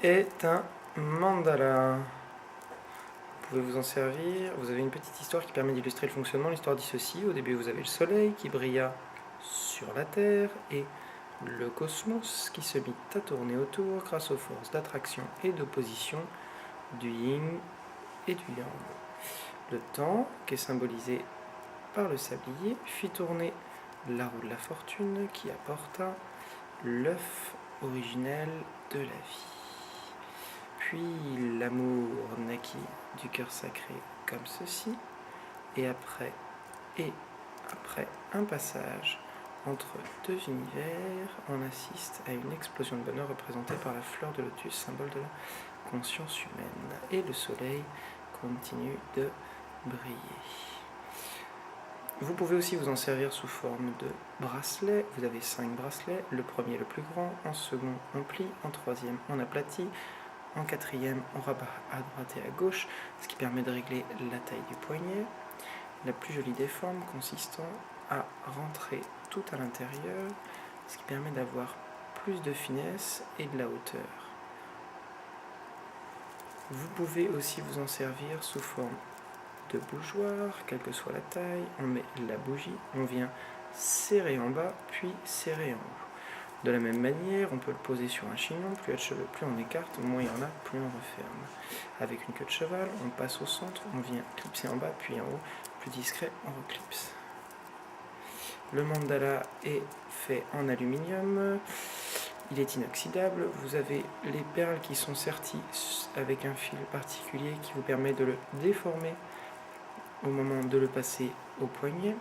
est un mandala. Vous pouvez vous en servir. Vous avez une petite histoire qui permet d'illustrer le fonctionnement. L'histoire dit ceci. Au début, vous avez le soleil qui brilla sur la Terre et le cosmos qui se mit à tourner autour grâce aux forces d'attraction et d'opposition du yin et du yang. Le temps, qui est symbolisé par le sablier, fit tourner la roue de la fortune qui apporta l'œuf originel de la vie. Puis l'amour naquit du cœur sacré comme ceci, et après un passage entre deux univers, on assiste à une explosion de bonheur représentée par la fleur de lotus, symbole de la conscience humaine, et le soleil continue de briller. Vous pouvez aussi vous en servir sous forme de bracelet. Vous avez 5 bracelets, le premier le plus grand, en second on plie, en troisième on aplatit, en quatrième on rabat à droite et à gauche, ce qui permet de régler la taille du poignet. La plus jolie des formes consistant à rentrer tout à l'intérieur, ce qui permet d'avoir plus de finesse et de la hauteur. Vous pouvez aussi vous en servir sous forme de bougeoir, quelle que soit la taille. On met la bougie, on vient serrer en bas, puis serrer en haut. De la même manière, on peut le poser sur un chignon, plus il y a de cheveux, plus on écarte, moins il y en a, plus on referme. Avec une queue de cheval, on passe au centre, on vient clipser en bas, puis en haut, plus discret, on reclipse. Le mandala est fait en aluminium, il est inoxydable, vous avez les perles qui sont serties avec un fil particulier qui vous permet de le déformer au moment de le passer au poignet.